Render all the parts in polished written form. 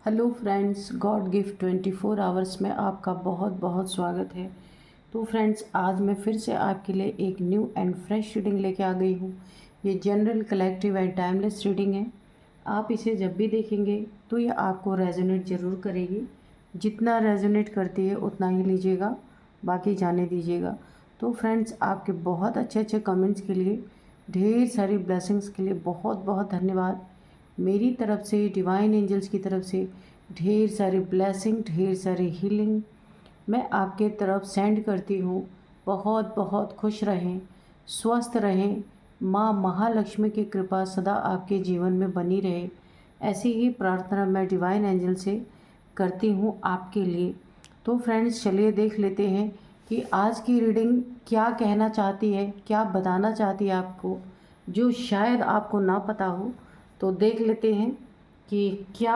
Hello friends, God gift 24 hours में आपका बहुत बहुत स्वागत है। तो फ्रेंड्स, आज मैं फिर से आपके लिए एक न्यू एंड फ्रेश रीडिंग लेके आ गई हूँ। ये general, collective and timeless reading है। आप इसे जब भी देखेंगे तो ये आपको रेजोनेट ज़रूर करेगी। जितना रेजोनेट करती है उतना ही लीजिएगा, बाकी जाने दीजिएगा। तो फ्रेंड्स, आपके बहुत अच्छे अच्छे कमेंट्स के लिए, ढेर सारी ब्लेसिंग्स के लिए बहुत बहुत धन्यवाद। मेरी तरफ से, डिवाइन एंजल्स की तरफ से ढेर सारी ब्लेसिंग, ढेर सारी हीलिंग मैं आपके तरफ सेंड करती हूँ। बहुत बहुत खुश रहें, स्वस्थ रहें। माँ महालक्ष्मी की कृपा सदा आपके जीवन में बनी रहे, ऐसी ही प्रार्थना मैं डिवाइन एंजल से करती हूँ आपके लिए। तो फ्रेंड्स, चलिए देख लेते हैं कि आज की रीडिंग क्या कहना चाहती है, क्या बताना चाहती है आपको, जो शायद आपको ना पता हो। तो देख लेते हैं कि क्या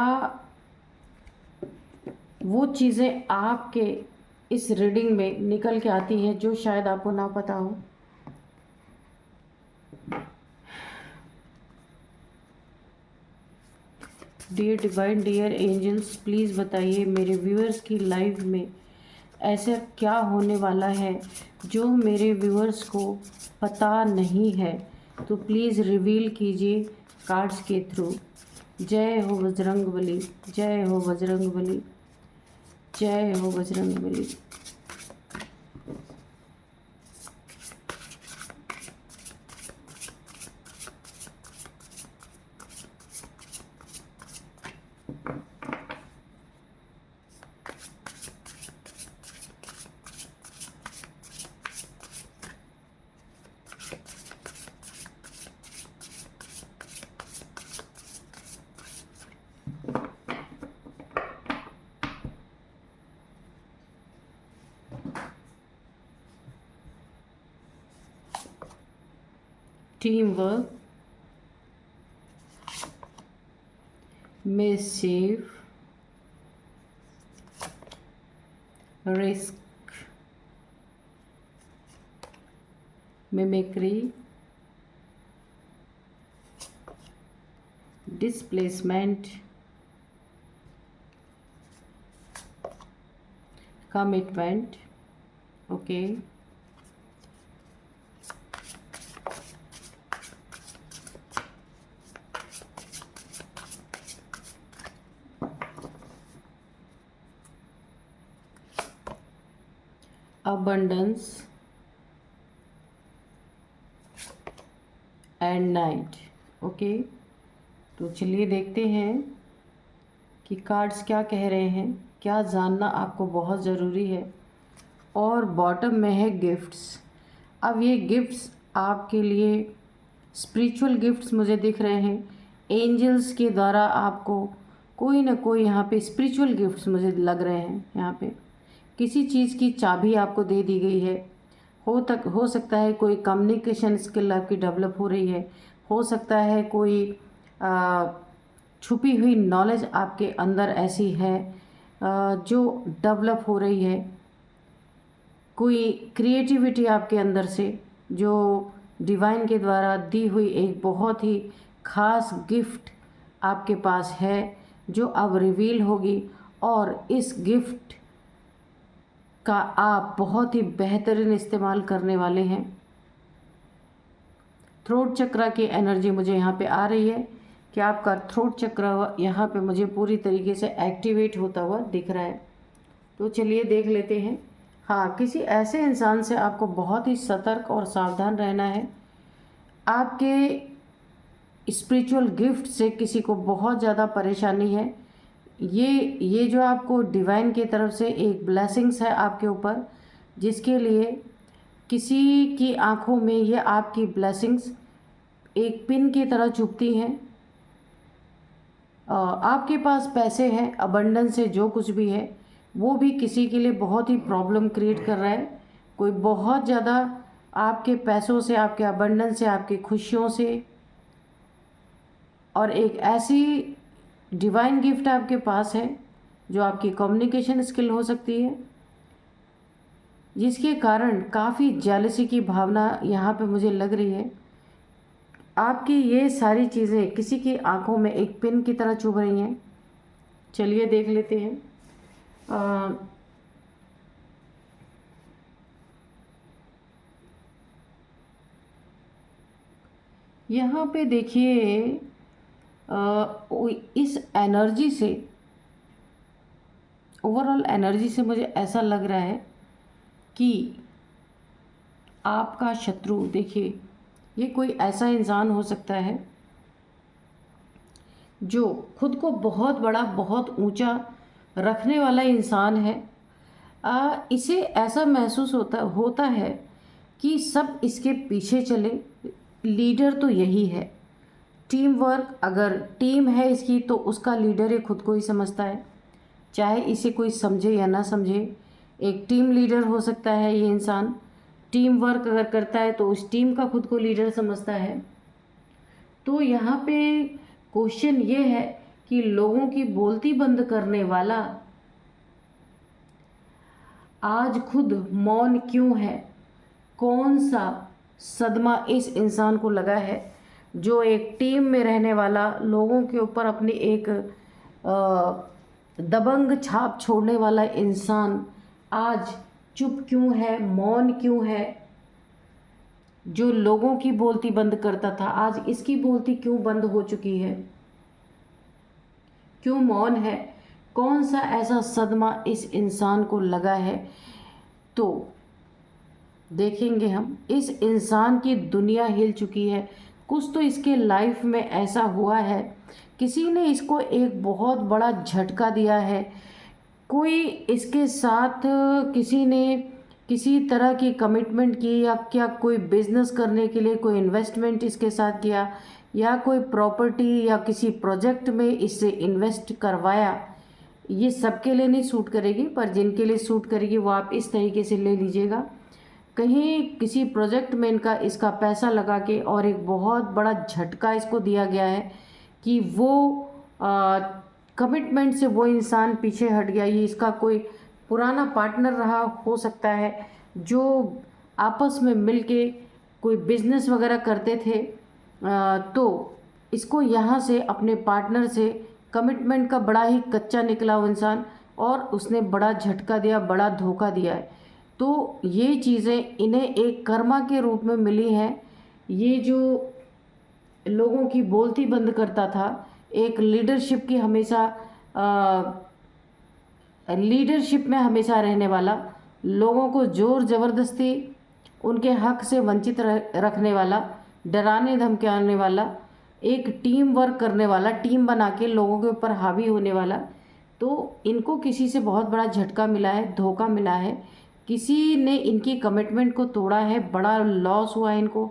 वो चीज़ें आपके इस रीडिंग में निकल के आती हैं जो शायद आपको ना पता हो। Dear divine, dear angels, please बताइए मेरे व्यूअर्स की लाइफ में ऐसा क्या होने वाला है जो मेरे व्यूअर्स को पता नहीं है। तो प्लीज़ रिवील कीजिए कार्ड्स के थ्रू। जय हो बजरंगबली, जय हो बजरंगबली, जय हो Bajrangbali. Team work, मिसचिफ, risk, mimicry, displacement, commitment. Okay, abundance and night. Okay, तो चलिए देखते हैं कि कार्ड्स क्या कह रहे हैं, क्या जानना आपको बहुत ज़रूरी है। और बॉटम में है गिफ्ट्स। अब ये गिफ्ट्स आपके लिए स्पिरिचुअल गिफ्ट्स मुझे दिख रहे हैं। एंजल्स के द्वारा आपको कोई ना कोई यहाँ पे स्पिरिचुअल गिफ्ट्स मुझे लग रहे हैं। यहाँ पे किसी चीज़ की चाबी आपको दे दी गई है। हो सकता है कोई कम्युनिकेशन स्किल आपकी डेवलप हो रही है। हो सकता है कोई छुपी हुई नॉलेज आपके अंदर ऐसी है जो डेवलप हो रही है। कोई क्रिएटिविटी आपके अंदर से जो डिवाइन के द्वारा दी हुई एक बहुत ही ख़ास गिफ्ट आपके पास है, जो अब रिवील होगी। और इस गिफ्ट का आप बहुत ही बेहतरीन इस्तेमाल करने वाले हैं। थ्रोट चक्र की एनर्जी मुझे यहाँ पे आ रही है कि आपका थ्रोट चक्र यहाँ पे मुझे पूरी तरीके से एक्टिवेट होता हुआ दिख रहा है। तो चलिए देख लेते हैं। हाँ, किसी ऐसे इंसान से आपको बहुत ही सतर्क और सावधान रहना है। आपके स्पिरिचुअल गिफ्ट से किसी को बहुत ज़्यादा परेशानी है। ये जो आपको डिवाइन की तरफ से एक ब्लेसिंग्स है आपके ऊपर, जिसके लिए किसी की आंखों में ये आपकी ब्लेसिंग्स एक पिन की तरह चुभती हैं। आपके पास पैसे हैं, अबंडेंस से जो कुछ भी है वो भी किसी के लिए बहुत ही प्रॉब्लम क्रिएट कर रहा है। कोई बहुत ज़्यादा आपके पैसों से, आपके अबंडेंस से, आपकी खुशियों से, और एक ऐसी डिवाइन गिफ्ट आपके पास है जो आपकी कम्युनिकेशन स्किल हो सकती है, जिसके कारण काफ़ी जेलसी की भावना यहाँ पे मुझे लग रही है। आपकी ये सारी चीज़ें किसी की आंखों में एक पिन की तरह चुभ रही हैं। चलिए देख लेते हैं। यहाँ पे देखिए, इस एनर्जी से, ओवरऑल एनर्जी से मुझे ऐसा लग रहा है कि आपका शत्रु, देखिए ये कोई ऐसा इंसान हो सकता है जो खुद को बहुत बड़ा, बहुत ऊंचा रखने वाला इंसान है। इसे ऐसा महसूस होता है कि सब इसके पीछे चले। लीडर तो यही है। टीम वर्क, अगर टीम है इसकी तो उसका लीडर ये खुद को ही समझता है, चाहे इसे कोई समझे या ना समझे। एक टीम लीडर हो सकता है ये इंसान। टीम वर्क अगर करता है तो उस टीम का खुद को लीडर समझता है। तो यहाँ पे क्वेश्चन ये है कि लोगों की बोलती बंद करने वाला आज खुद मौन क्यों है? कौन सा सदमा इस इंसान को लगा है जो एक टीम में रहने वाला, लोगों के ऊपर अपनी एक दबंग छाप छोड़ने वाला इंसान आज चुप क्यों है, मौन क्यों है? जो लोगों की बोलती बंद करता था आज इसकी बोलती क्यों बंद हो चुकी है, क्यों मौन है? कौन सा ऐसा सदमा इस इंसान को लगा है? तो देखेंगे हम। इस इंसान की दुनिया हिल चुकी है। कुछ तो इसके लाइफ में ऐसा हुआ है, किसी ने इसको एक बहुत बड़ा झटका दिया है। कोई इसके साथ, किसी ने किसी तरह की कमिटमेंट की, या क्या कोई बिजनेस करने के लिए कोई इन्वेस्टमेंट इसके साथ किया, या कोई प्रॉपर्टी या किसी प्रोजेक्ट में इससे इन्वेस्ट करवाया। ये सबके लिए नहीं सूट करेगी, पर जिनके लिए सूट करेगी वो आप इस तरीके से ले लीजिएगा। कहीं किसी प्रोजेक्ट में इसका पैसा लगा के और एक बहुत बड़ा झटका इसको दिया गया है कि वो कमिटमेंट से वो इंसान पीछे हट गया। ये इसका कोई पुराना पार्टनर रहा हो सकता है, जो आपस में मिलके कोई बिजनेस वगैरह करते थे। तो इसको यहाँ से अपने पार्टनर से कमिटमेंट का बड़ा ही कच्चा निकला वो इंसान, और उसने बड़ा झटका दिया, बड़ा धोखा दिया है। तो ये चीज़ें इन्हें एक कर्मा के रूप में मिली हैं। ये जो लोगों की बोलती बंद करता था, एक लीडरशिप की हमेशा लीडरशिप में हमेशा रहने वाला, लोगों को ज़ोर ज़बरदस्ती उनके हक से वंचित रखने वाला, डराने धमकाने वाला, एक टीम वर्क करने वाला, टीम बना के लोगों के ऊपर हावी होने वाला। तो इनको किसी से बहुत बड़ा झटका मिला है, धोखा मिला है। किसी ने इनकी कमिटमेंट को तोड़ा है, बड़ा लॉस हुआ है इनको,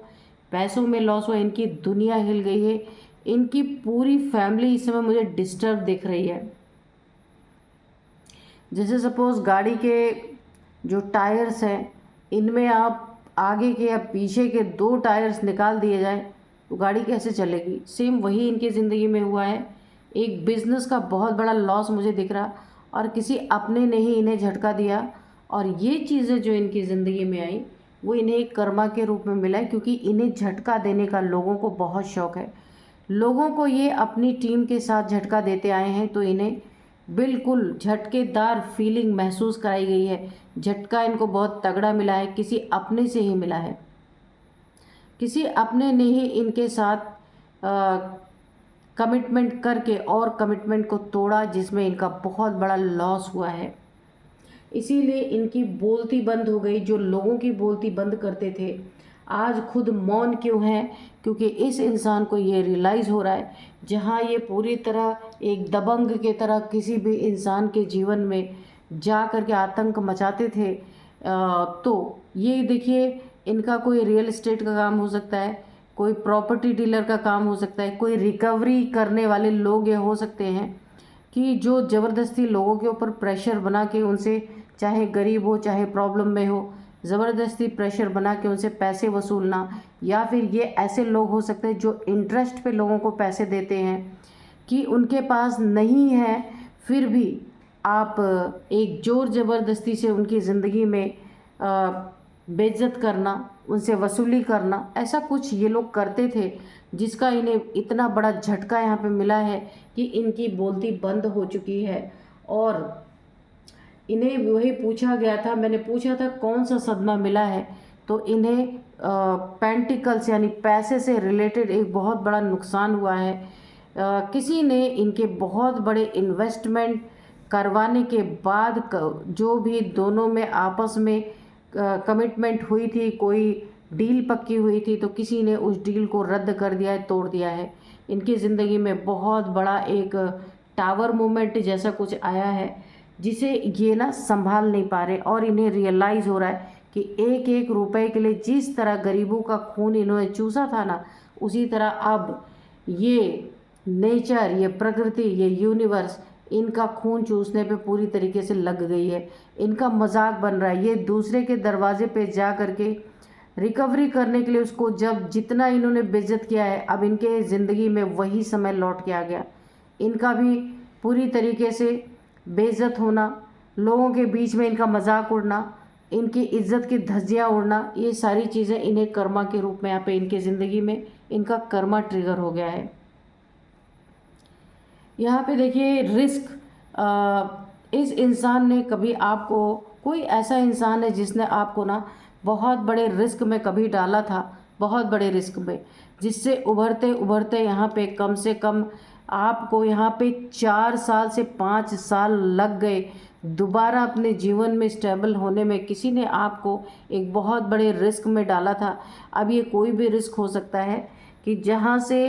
पैसों में लॉस हुआ, इनकी दुनिया हिल गई है। इनकी पूरी फैमिली इस समय मुझे डिस्टर्ब दिख रही है। जैसे सपोज़ गाड़ी के जो टायर्स हैं, इनमें आप आगे के या पीछे के 2 टायर्स निकाल दिए जाए तो गाड़ी कैसे चलेगी? सेम वही इनकी ज़िंदगी में हुआ है। एक बिज़नेस का बहुत बड़ा लॉस मुझे दिख रहा, और किसी अपने ने ही इन्हें झटका दिया। और ये चीज़ें जो इनकी ज़िंदगी में आई वो इन्हें एक कर्मा के रूप में मिला है, क्योंकि इन्हें झटका देने का लोगों को बहुत शौक़ है। लोगों को ये अपनी टीम के साथ झटका देते आए हैं, तो इन्हें बिल्कुल झटकेदार फीलिंग महसूस कराई गई है। झटका इनको बहुत तगड़ा मिला है, किसी अपने से ही मिला है। किसी अपने ने ही इनके साथ कमिटमेंट करके और कमिटमेंट को तोड़ा, जिसमें इनका बहुत बड़ा लॉस हुआ है। इसीलिए इनकी बोलती बंद हो गई। जो लोगों की बोलती बंद करते थे आज खुद मौन क्यों है? क्योंकि इस इंसान को ये रियलाइज़ हो रहा है, जहाँ ये पूरी तरह एक दबंग के तरह किसी भी इंसान के जीवन में जा कर के आतंक मचाते थे। तो ये देखिए, इनका कोई रियल एस्टेट का काम हो सकता है, कोई प्रॉपर्टी डीलर का काम हो सकता है, कोई रिकवरी करने वाले लोग ये हो सकते हैं कि जो ज़बरदस्ती लोगों के ऊपर प्रेशर बना के उनसे, चाहे गरीब हो चाहे प्रॉब्लम में हो, ज़बरदस्ती प्रेशर बना के उनसे पैसे वसूलना। या फिर ये ऐसे लोग हो सकते हैं जो इंटरेस्ट पे लोगों को पैसे देते हैं कि उनके पास नहीं है, फिर भी आप एक ज़ोर ज़बरदस्ती से उनकी ज़िंदगी में बेइज्जत करना, उनसे वसूली करना, ऐसा कुछ ये लोग करते थे, जिसका इन्हें इतना बड़ा झटका यहाँ पे मिला है कि इनकी बोलती बंद हो चुकी है। और इन्हें वही पूछा गया था, मैंने पूछा था कौन सा सदमा मिला है, तो इन्हें पेंटिकल्स यानी पैसे से रिलेटेड एक बहुत बड़ा नुकसान हुआ है। किसी ने इनके बहुत बड़े इन्वेस्टमेंट करवाने के बाद जो भी दोनों में आपस में कमिटमेंट हुई थी, कोई डील पक्की हुई थी, तो किसी ने उस डील को रद्द कर दिया है, तोड़ दिया है। इनकी ज़िंदगी में बहुत बड़ा एक टावर मूवमेंट जैसा कुछ आया है, जिसे ये ना संभाल नहीं पा रहे, और इन्हें रियलाइज़ हो रहा है कि एक एक रुपए के लिए जिस तरह गरीबों का खून इन्होंने चूसा था ना, उसी तरह अब ये नेचर, ये प्रकृति, ये यूनिवर्स इनका खून चूसने पे पूरी तरीके से लग गई है। इनका मजाक बन रहा है। ये दूसरे के दरवाजे पे जा करके रिकवरी करने के लिए उसको, जब जितना इन्होंने बेइज्जत किया है, अब इनके ज़िंदगी में वही समय लौट के आ गया। इनका भी पूरी तरीके से बेइज्जत होना, लोगों के बीच में इनका मजाक उड़ना, इनकी इज्जत की धज्जियाँ उड़ना, ये सारी चीज़ें इन्हें कर्मा के रूप में यहाँ पे इनके ज़िंदगी में इनका कर्मा ट्रिगर हो गया है। यहाँ पे देखिए रिस्क, इस इंसान ने कभी आपको, कोई ऐसा इंसान है जिसने आपको ना बहुत बड़े रिस्क में कभी डाला था, बहुत बड़े रिस्क में, जिससे उभरते उभरते यहाँ पे कम से कम आपको यहाँ पे 4 साल से 5 साल लग गए दोबारा अपने जीवन में स्टेबल होने में। किसी ने आपको एक बहुत बड़े रिस्क में डाला था। अब ये कोई भी रिस्क हो सकता है कि जहाँ से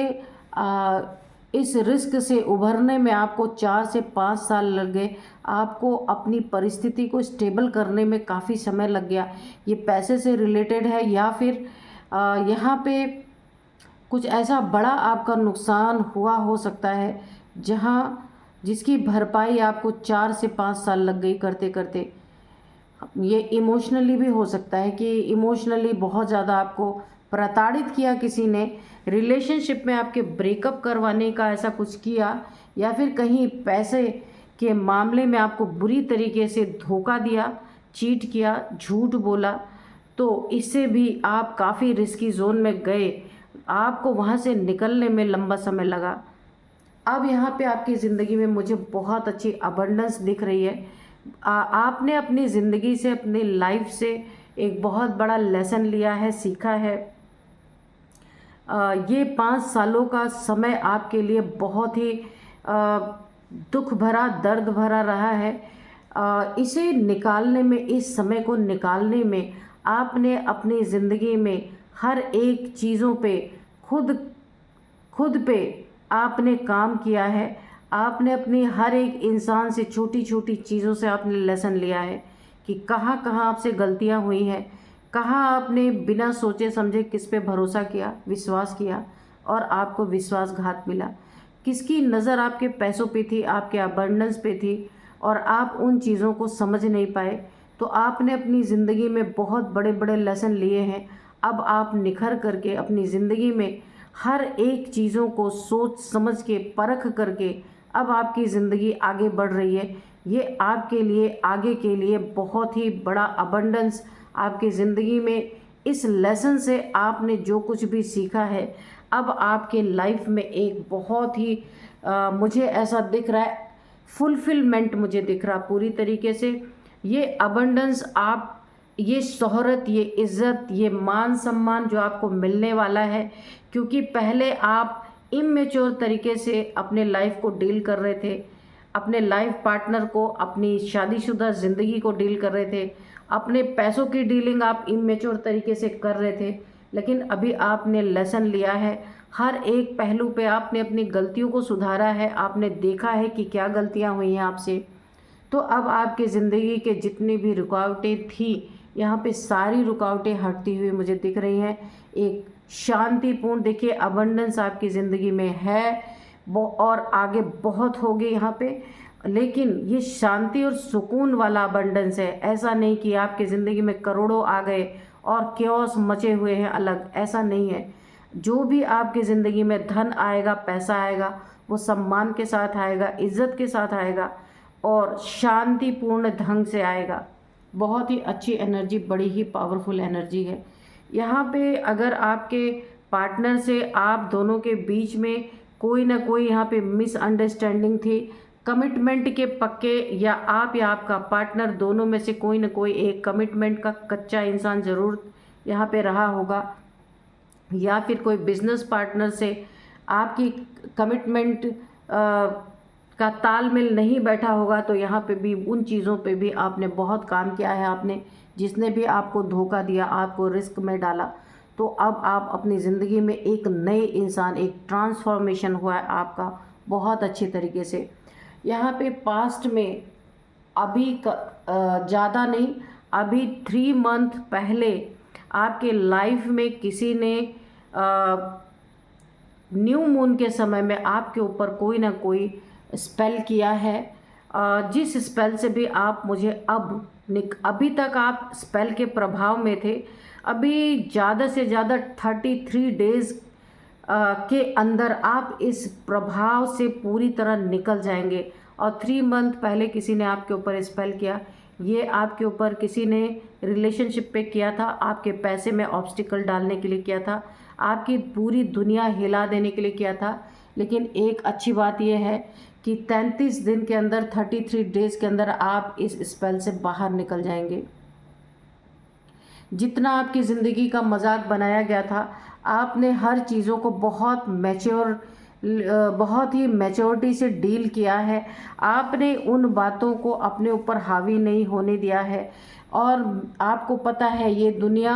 इस रिस्क से उभरने में आपको 4 से 5 साल लग गए, आपको अपनी परिस्थिति को स्टेबल करने में काफ़ी समय लग गया। ये पैसे से रिलेटेड है, या फिर यहाँ पे कुछ ऐसा बड़ा आपका नुकसान हुआ हो सकता है जहाँ जिसकी भरपाई आपको 4 से 5 साल लग गई करते करते। ये इमोशनली भी हो सकता है कि इमोशनली बहुत ज़्यादा आपको प्रताड़ित किया किसी ने, रिलेशनशिप में आपके ब्रेकअप करवाने का ऐसा कुछ किया, या फिर कहीं पैसे के मामले में आपको बुरी तरीके से धोखा दिया, चीट किया, झूठ बोला, तो इससे भी आप काफ़ी रिस्की जोन में गए, आपको वहाँ से निकलने में लंबा समय लगा। अब यहाँ पे आपकी ज़िंदगी में मुझे बहुत अच्छी अबंडेंस दिख रही है। आपने अपनी ज़िंदगी से, अपनी लाइफ से एक बहुत बड़ा लेसन लिया है, सीखा है। ये 5 सालों का समय आपके लिए बहुत ही दुख भरा, दर्द भरा रहा है। इसे निकालने में, इस समय को निकालने में आपने अपनी ज़िंदगी में हर एक चीज़ों पे खुद पे आपने काम किया है। आपने अपनी हर एक इंसान से, छोटी छोटी चीज़ों से आपने लेसन लिया है कि कहाँ कहाँ आपसे गलतियाँ हुई हैं, कहाँ आपने बिना सोचे समझे किस पे भरोसा किया, विश्वास किया, और आपको विश्वासघात मिला। किसकी नज़र आपके पैसों पे थी, आपके अबंडेंस पे थी, और आप उन चीज़ों को समझ नहीं पाए। तो आपने अपनी ज़िंदगी में बहुत बड़े बड़े लेसन लिए हैं। अब आप निखर करके अपनी ज़िंदगी में हर एक चीज़ों को सोच समझ के, परख करके अब आपकी ज़िंदगी आगे बढ़ रही है। ये आपके लिए, आगे के लिए बहुत ही बड़ा अबंडेंस आपकी ज़िंदगी में, इस लेसन से आपने जो कुछ भी सीखा है, अब आपके लाइफ में एक बहुत ही मुझे ऐसा दिख रहा है, फुलफिलमेंट मुझे दिख रहा पूरी तरीके से। ये अबंडेंस, आप ये शोहरत, ये इज़्ज़त, ये मान सम्मान जो आपको मिलने वाला है, क्योंकि पहले आप इमेच्योर तरीके से अपने लाइफ को डील कर रहे थे, अपने लाइफ पार्टनर को, अपनी शादीशुदा ज़िंदगी को डील कर रहे थे, अपने पैसों की डीलिंग आप इमेच्योर तरीके से कर रहे थे। लेकिन अभी आपने लेसन लिया है, हर एक पहलू पे आपने अपनी गलतियों को सुधारा है, आपने देखा है कि क्या गलतियां हुई हैं आपसे। तो अब आपके ज़िंदगी के जितनी भी रुकावटें थी, यहाँ पे सारी रुकावटें हटती हुई मुझे दिख रही हैं। एक शांतिपूर्ण, देखिए अबंडेंस आपकी ज़िंदगी में है और आगे बहुत होगी यहाँ पे, लेकिन ये शांति और सुकून वाला अबंडेंस है। ऐसा नहीं कि आपकी ज़िंदगी में करोड़ों आ गए और क्योस मचे हुए हैं अलग, ऐसा नहीं है। जो भी आपकी ज़िंदगी में धन आएगा, पैसा आएगा, वो सम्मान के साथ आएगा, इज़्ज़त के साथ आएगा, और शांतिपूर्ण ढंग से आएगा। बहुत ही अच्छी एनर्जी, बड़ी ही पावरफुल एनर्जी है। यहाँ पे अगर आपके पार्टनर से आप दोनों के बीच में कोई ना कोई यहाँ पे मिसअंडरस्टैंडिंग थी, कमिटमेंट के पक्के, या आपका पार्टनर दोनों में से कोई ना कोई एक कमिटमेंट का कच्चा इंसान ज़रूर यहाँ पे रहा होगा, या फिर कोई बिजनेस पार्टनर से आपकी कमिटमेंट का तालमेल नहीं बैठा होगा, तो यहाँ पे भी उन चीज़ों पे भी आपने बहुत काम किया है। आपने जिसने भी आपको धोखा दिया, आपको रिस्क में डाला, तो अब आप अपनी ज़िंदगी में एक नए इंसान, एक ट्रांसफॉर्मेशन हुआ है आपका बहुत अच्छे तरीके से। यहाँ पे पास्ट में अभी ज़्यादा नहीं, अभी 3 मंथ पहले आपके लाइफ में किसी ने न्यू मून के समय में आपके ऊपर कोई ना कोई स्पेल किया है। जिस स्पेल से भी आप मुझे अभी तक आप स्पेल के प्रभाव में थे, अभी ज़्यादा से ज़्यादा 33 डेज़ के अंदर आप इस प्रभाव से पूरी तरह निकल जाएंगे। और 3 मंथ पहले किसी ने आपके ऊपर स्पेल किया, ये आपके ऊपर किसी ने रिलेशनशिप पे किया था, आपके पैसे में ऑब्स्टिकल डालने के लिए किया था, आपकी पूरी दुनिया हिला देने के लिए किया था। लेकिन एक अच्छी बात यह है कि 33 दिन के अंदर, 33 डेज़ के अंदर आप इस स्पेल से बाहर निकल जाएंगे। जितना आपकी ज़िंदगी का मजाक बनाया गया था, आपने हर चीज़ों को बहुत ही मैच्योरिटी से डील किया है। आपने उन बातों को अपने ऊपर हावी नहीं होने दिया है। और आपको पता है ये दुनिया,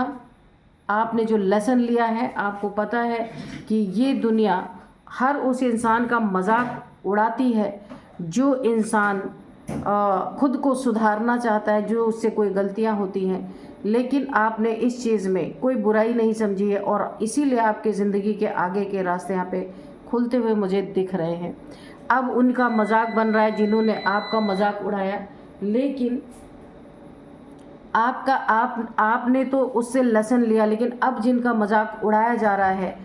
आपने जो लेसन लिया है, आपको पता है कि ये दुनिया हर उस इंसान का मजाक उड़ाती है जो इंसान खुद को सुधारना चाहता है, जो उससे कोई गलतियां होती हैं। लेकिन आपने इस चीज़ में कोई बुराई नहीं समझी है, और इसीलिए आपके ज़िंदगी के आगे के रास्ते यहाँ पे खुलते हुए मुझे दिख रहे हैं। अब उनका मजाक बन रहा है जिन्होंने आपका मजाक उड़ाया, लेकिन आपने तो उससे लेसन लिया। लेकिन अब जिनका मजाक उड़ाया जा रहा है,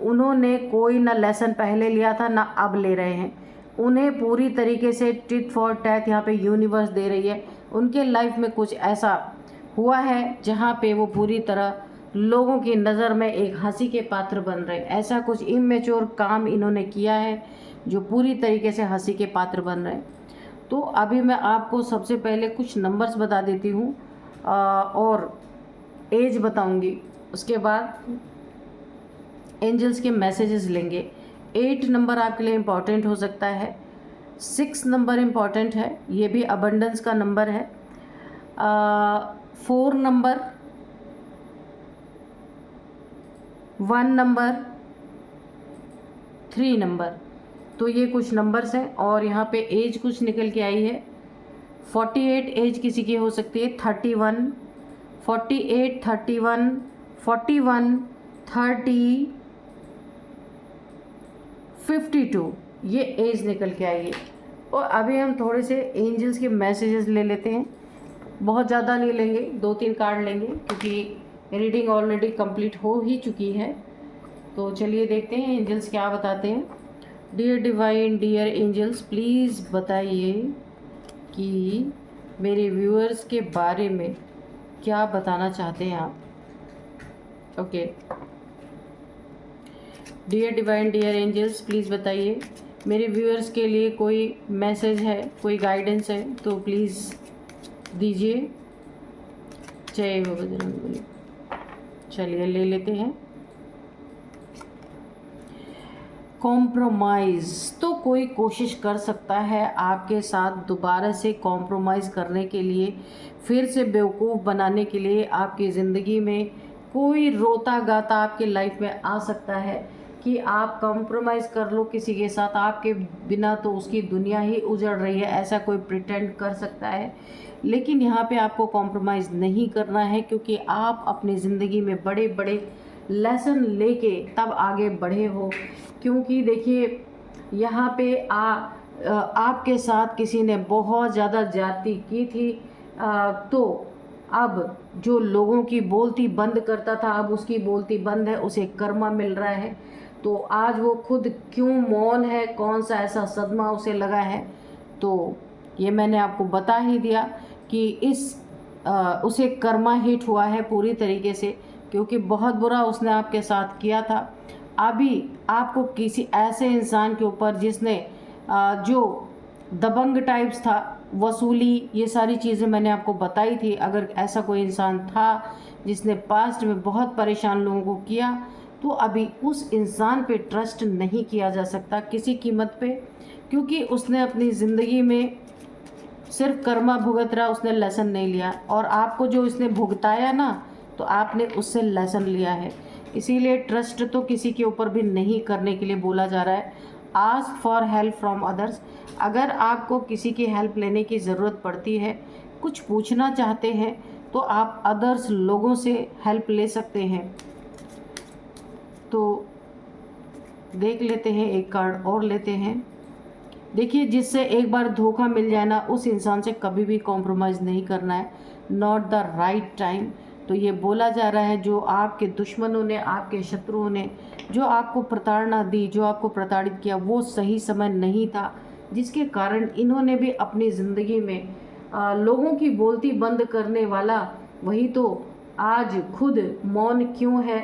उन्होंने कोई ना लेसन पहले लिया था, ना अब ले रहे हैं। उन्हें पूरी तरीके से टिट फॉर टैट यहाँ पे यूनिवर्स दे रही है। उनके लाइफ में कुछ ऐसा हुआ है जहाँ पे वो पूरी तरह लोगों की नज़र में एक हंसी के पात्र बन रहे हैं। ऐसा कुछ इमेच्योर काम इन्होंने किया है जो पूरी तरीके से हंसी के पात्र बन रहे हैं। तो अभी मैं आपको सबसे पहले कुछ नंबर्स बता देती हूँ और एज बताऊँगी, उसके बाद एंजल्स के मैसेजेस लेंगे। 8 नंबर आपके लिए इम्पॉर्टेंट हो सकता है, 6 नंबर इम्पॉर्टेंट है, ये भी अबंडेंस का नंबर है। 4 नंबर, 1 नंबर, 3 नंबर, तो ये कुछ नंबर्स हैं। और यहाँ पे एज कुछ निकल के आई है। 48 एज किसी की हो सकती है, 31, 48, 31, 41, 30, 52, ये एज निकल के आई है। और अभी हम थोड़े से एंजल्स के मैसेजेस ले लेते हैं। बहुत ज़्यादा नहीं लेंगे, 2-3 कार्ड लेंगे क्योंकि रीडिंग ऑलरेडी कंप्लीट हो ही चुकी है। तो चलिए देखते हैं एंजल्स क्या बताते हैं। Dear divine, dear angels, please बताइए कि मेरे व्यूअर्स के बारे में क्या बताना चाहते हैं आप। Okay, dear divine, dear angels, please बताइए मेरे व्यूअर्स के लिए कोई मैसेज है, कोई गाइडेंस है तो प्लीज़ दीजिए। जय हो बजरंगबली। चलिए ले लेते हैं। कॉम्प्रोमाइज़, तो कोई कोशिश कर सकता है आपके साथ दोबारा से कॉम्प्रोमाइज़ करने के लिए, फिर से बेवकूफ़ बनाने के लिए। आपकी ज़िंदगी में कोई रोता गाता आपके लाइफ में आ सकता है कि आप कॉम्प्रोमाइज़ कर लो किसी के साथ, आपके बिना तो उसकी दुनिया ही उजड़ रही है, ऐसा कोई प्रिटेंड कर सकता है। लेकिन यहाँ पे आपको कॉम्प्रोमाइज़ नहीं करना है, क्योंकि आप अपनी ज़िंदगी में बड़े बड़े लेसन लेके तब आगे बढ़े हो। क्योंकि देखिए यहाँ पे आपके साथ किसी ने बहुत ज़्यादा ज्यादती की थी, तो अब जो लोगों की बोलती बंद करता था, अब उसकी बोलती बंद है, उसे कर्मा मिल रहा है। तो आज वो खुद क्यों मौन है, कौन सा ऐसा सदमा उसे लगा है, तो ये मैंने आपको बता ही दिया कि इस उसे कर्मा हिट हुआ है पूरी तरीके से, क्योंकि बहुत बुरा उसने आपके साथ किया था। अभी आपको किसी ऐसे इंसान के ऊपर जिसने जो दबंग टाइप्स था, वसूली, ये सारी चीज़ें मैंने आपको बताई थी। अगर ऐसा कोई इंसान था जिसने पास्ट में बहुत परेशान लोगों को किया, तो अभी उस इंसान पे ट्रस्ट नहीं किया जा सकता किसी कीमत पे, क्योंकि उसने अपनी ज़िंदगी में सिर्फ कर्मा भुगत रहा, उसने लेसन नहीं लिया। और आपको जो इसने भुगताया ना, तो आपने उससे लेसन लिया है। इसीलिए ट्रस्ट तो किसी के ऊपर भी नहीं करने के लिए बोला जा रहा है। Ask for help from others. अगर आपको किसी की हेल्प लेने की ज़रूरत पड़ती है, कुछ पूछना चाहते हैं, तो आप अदर्स लोगों से हेल्प ले सकते हैं। तो देख लेते हैं, एक कार्ड और लेते हैं। देखिए, जिससे एक बार धोखा मिल जाए ना, उस इंसान से कभी भी कॉम्प्रोमाइज़ नहीं करना है। Not the right time. तो ये बोला जा रहा है, जो आपके दुश्मनों ने, आपके शत्रुओं ने जो आपको प्रताड़ना दी, जो आपको प्रताड़ित किया, वो सही समय नहीं था, जिसके कारण इन्होंने भी अपनी ज़िंदगी में लोगों की बोलती बंद करने वाला वही तो आज खुद मौन क्यों है,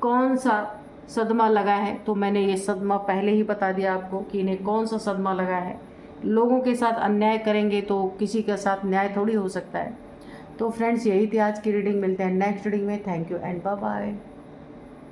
कौन सा सदमा लगा है। तो मैंने ये सदमा पहले ही बता दिया आपको कि इन्हें कौन सा सदमा लगा है। लोगों के साथ अन्याय करेंगे तो किसी के साथ न्याय थोड़ी हो सकता है। तो फ्रेंड्स, यही थी आज की रीडिंग। मिलते हैं नेक्स्ट रीडिंग में। Thank you and bye bye.